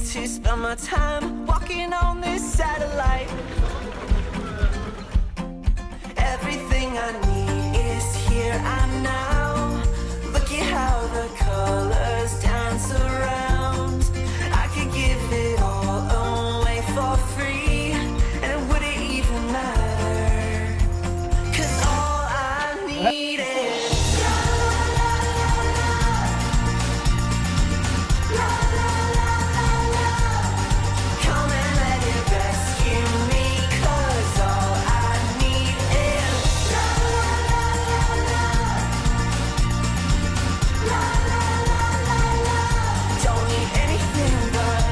to spend my time walking on this satellite. Everything I need is here and now. Look at how the colors dance around. I could give it all away for free, and it wouldn't even matter. 'Cause all I need is come and let it rescue me. 'Cause all I need is don't need anything but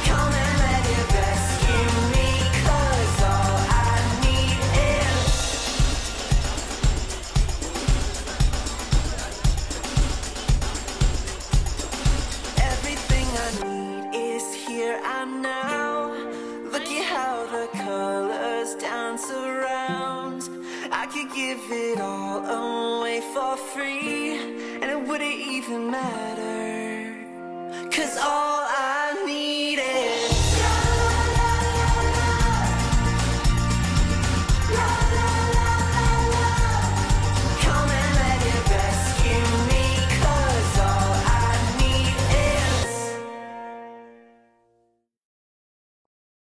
come and let it rescue me. 'Cause all I need is everything I need is here and now. Look at how the colors dance around. I could give it all away for free, and it wouldn't even matter. 'Cause all I